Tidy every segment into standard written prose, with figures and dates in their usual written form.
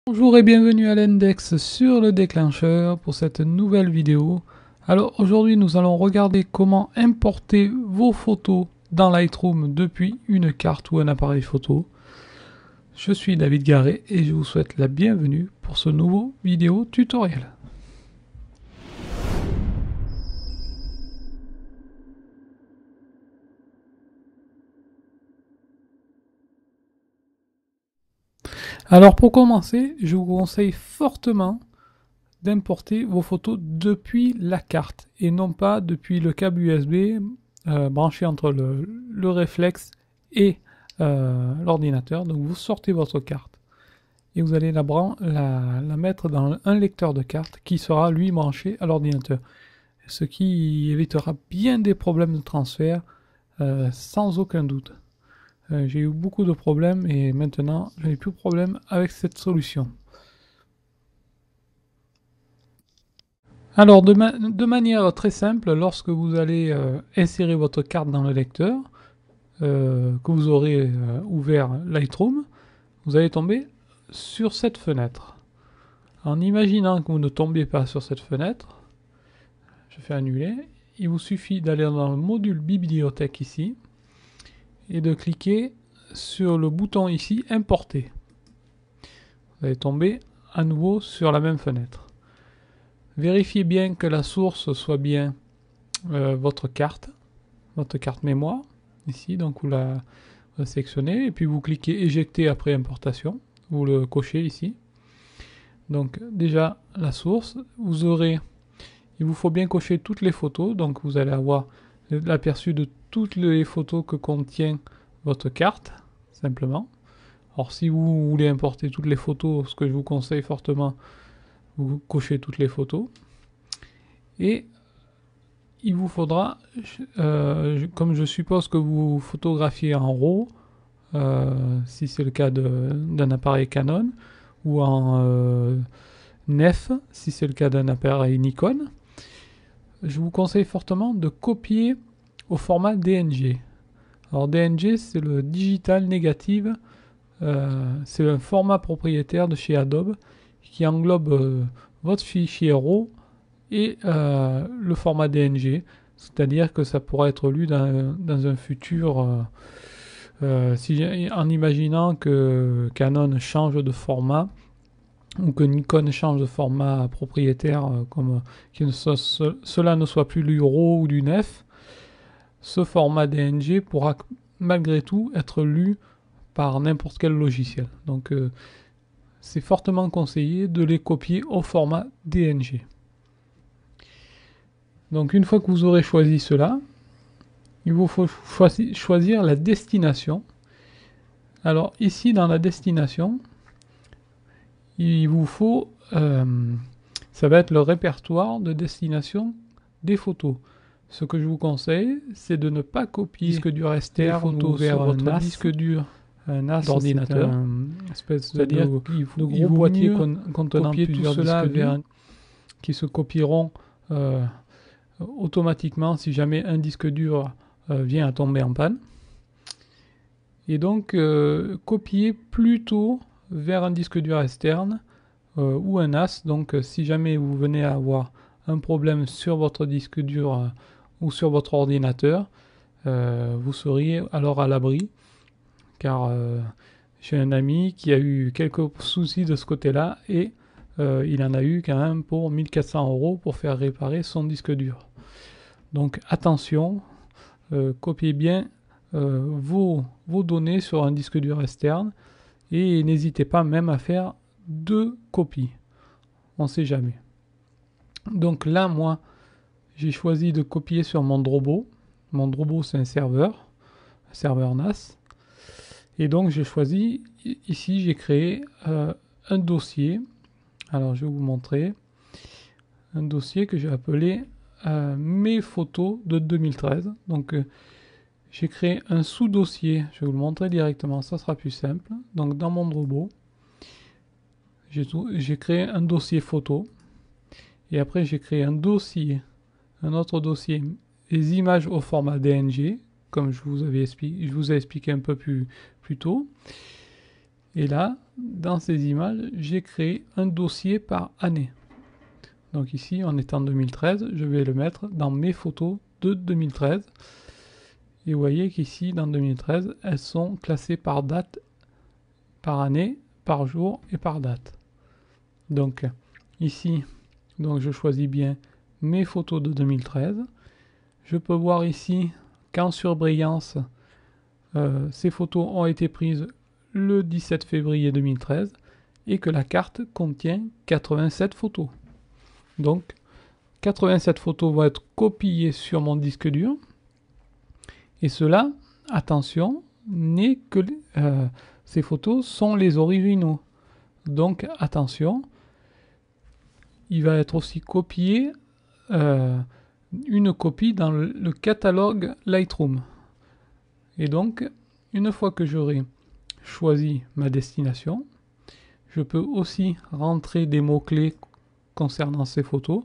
Bonjour et bienvenue à l'index sur le déclencheur pour cette nouvelle vidéo. Alors aujourd'hui nous allons regarder comment importer vos photos dans Lightroom depuis une carte ou un appareil photo. Je suis David Garret et je vous souhaite la bienvenue pour ce nouveau vidéo tutoriel. Alors pour commencer, je vous conseille fortement d'importer vos photos depuis la carte et non pas depuis le câble USB branché entre le réflexe et l'ordinateur. Donc vous sortez votre carte et vous allez la mettre dans un lecteur de carte qui sera lui branché à l'ordinateur. Ce qui évitera bien des problèmes de transfert sans aucun doute. J'ai eu beaucoup de problèmes et maintenant je n'ai plus de problème avec cette solution. Alors de manière très simple, lorsque vous allez insérer votre carte dans le lecteur, que vous aurez ouvert Lightroom, vous allez tomber sur cette fenêtre. En imaginant que vous ne tombiez pas sur cette fenêtre, je fais annuler, il vous suffit d'aller dans le module bibliothèque ici, et de cliquer sur le bouton ici importer. Vous allez tomber à nouveau sur la même fenêtre. Vérifiez bien que la source soit bien votre carte mémoire ici, donc vous la sélectionnez et puis vous cliquez éjecter après importation, vous le cochez ici. Donc déjà la source, il vous faut bien cocher toutes les photos, donc vous allez avoir l'aperçu de toutes les photos que contient votre carte, simplement. Alors si vous voulez importer toutes les photos, ce que je vous conseille fortement, vous cochez toutes les photos. Et il vous faudra, comme je suppose que vous photographiez en RAW, si c'est le cas d'un appareil Canon, ou en NEF, si c'est le cas d'un appareil Nikon, je vous conseille fortement de copier au format DNG. Alors DNG, c'est le Digital Negative, c'est un format propriétaire de chez Adobe qui englobe votre fichier RAW et le format DNG, c'est-à-dire que ça pourra être lu dans un futur, en imaginant que Canon change de format ou que Nikon change de format propriétaire, comme cela ne soit plus du RAW ou du NEF, ce format DNG pourra malgré tout être lu par n'importe quel logiciel. Donc c'est fortement conseillé de les copier au format DNG. Donc une fois que vous aurez choisi cela, il vous faut choisir la destination. Alors ici dans la destination, il vous faut, ça va être le répertoire de destination des photos. Ce que je vous conseille, c'est de ne pas copier disque dur externe photos vers votre disque dur d'ordinateur. C'est-à-dire qu'il faut de gros boîtiers contenant plusieurs disques durs qui se copieront automatiquement si jamais un disque dur vient à tomber en panne. Et donc copier plutôt vers un disque dur externe ou un NAS. Donc si jamais vous venez à avoir un problème sur votre disque dur ou sur votre ordinateur, vous seriez alors à l'abri, car j'ai un ami qui a eu quelques soucis de ce côté-là et il en a eu quand même pour 1400 € pour faire réparer son disque dur. Donc attention, copiez bien vos données sur un disque dur externe et n'hésitez pas même à faire 2 copies. On ne sait jamais. Donc là, moi, j'ai choisi de copier sur mon Drobo. Mon Drobo, c'est un serveur NAS. Et donc, j'ai choisi, ici, j'ai créé un dossier. Alors, je vais vous montrer. Un dossier que j'ai appelé mes photos de 2013. Donc, j'ai créé un sous-dossier. Je vais vous le montrer directement, ça sera plus simple. Donc, dans mon Drobo, j'ai créé un dossier photo. Et après, j'ai créé un autre dossier, les images au format DNG, comme je vous ai expliqué un peu plus tôt. Et là, dans ces images, j'ai créé un dossier par année. Donc ici, on est en 2013, je vais le mettre dans mes photos de 2013. Et vous voyez qu'ici, dans 2013, elles sont classées par date, par année, par jour et par date. Donc ici, donc je choisis bien mes photos de 2013. Je peux voir ici qu'en surbrillance, ces photos ont été prises le 17 février 2013 et que la carte contient 87 photos. Donc 87 photos vont être copiées sur mon disque dur. Et cela, attention, n'est que ces photos sont les originaux. Donc attention, il va être aussi copié une copie dans le catalogue Lightroom. Et donc, une fois que j'aurai choisi ma destination, je peux aussi rentrer des mots-clés concernant ces photos.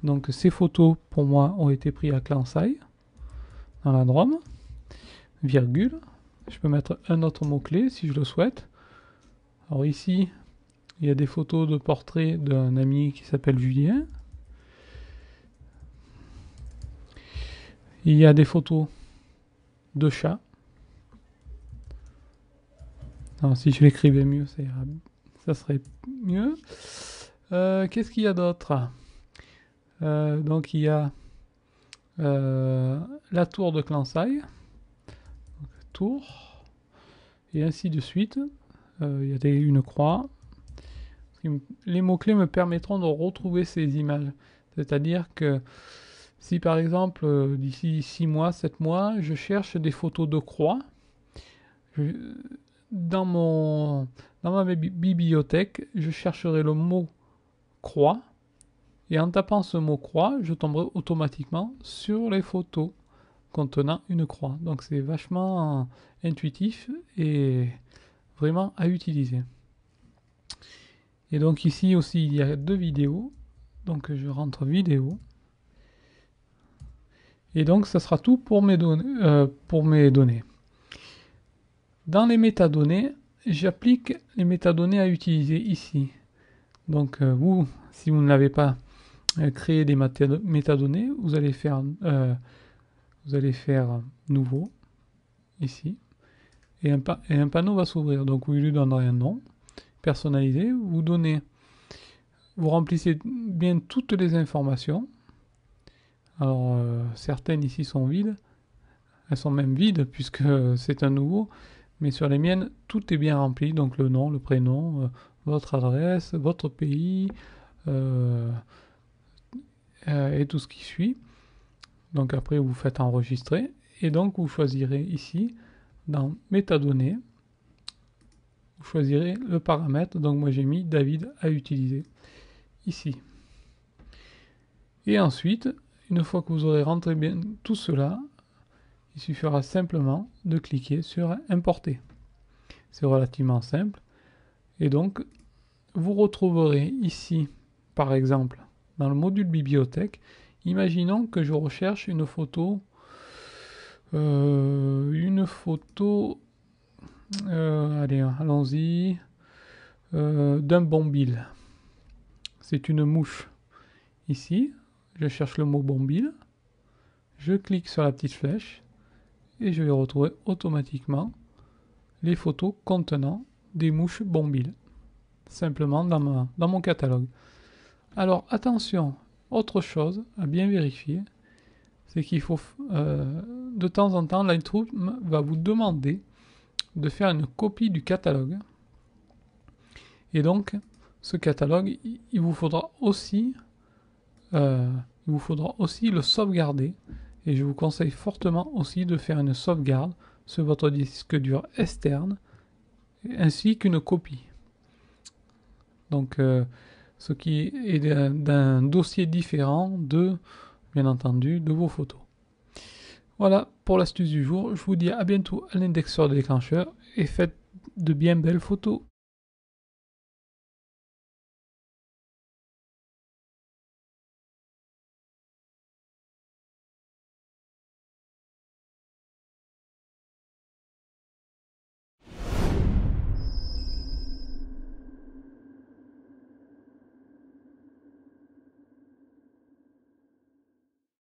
Donc ces photos, pour moi, ont été prises à Clansay, dans la Drôme, virgule. Je peux mettre un autre mot-clé si je le souhaite. Alors ici, il y a des photos de portraits d'un ami qui s'appelle Julien. Il y a des photos de chats. Alors, si je l'écrivais mieux, ça serait mieux. Qu'est-ce qu'il y a d'autre? Donc il y a la tour de Clansay, tour, et ainsi de suite. Il y a une croix. Les mots-clés me permettront de retrouver ces images. C'est-à-dire que si par exemple, d'ici 6 mois, 7 mois, je cherche des photos de croix, dans ma bibliothèque, je chercherai le mot croix, et en tapant ce mot croix, je tomberai automatiquement sur les photos contenant une croix. Donc c'est vachement intuitif et vraiment à utiliser. Et donc ici aussi, il y a 2 vidéos. Donc je rentre vidéo. Et donc ça sera tout pour mes données. Dans les métadonnées, j'applique les métadonnées à utiliser ici. Donc vous, si vous n'avez pas créé des métadonnées, vous allez faire nouveau ici. Et un panneau va s'ouvrir. Donc vous lui donnerez un nom personnalisé. Vous remplissez bien toutes les informations. Alors certaines ici sont vides. Elles sont même vides puisque c'est un nouveau. Mais sur les miennes, tout est bien rempli. Donc le nom, le prénom, votre adresse, votre pays et tout ce qui suit. Donc après, vous faites enregistrer. Et donc vous choisirez ici, dans métadonnées, vous choisirez le paramètre. Donc moi j'ai mis David à utiliser ici. Et ensuite, une fois que vous aurez rentré bien tout cela, il suffira simplement de cliquer sur importer. C'est relativement simple. Et donc, vous retrouverez ici, par exemple, dans le module bibliothèque, imaginons que je recherche une photo, allez, allons-y, d'un bombil. C'est une mouche. Ici, je cherche le mot bombil, je clique sur la petite flèche et je vais retrouver automatiquement les photos contenant des mouches bombil, simplement dans mon catalogue. Alors attention, autre chose à bien vérifier, c'est qu'il faut de temps en temps, Lightroom va vous demander de faire une copie du catalogue. Et donc, ce catalogue, il vous faudra aussi le sauvegarder. Et je vous conseille fortement aussi de faire une sauvegarde sur votre disque dur externe, ainsi qu'une copie. Donc, ce qui est d'un dossier différent bien entendu, de vos photos. Voilà pour l'astuce du jour. Je vous dis à bientôt à l'indexeur de déclencheur et faites de bien belles photos.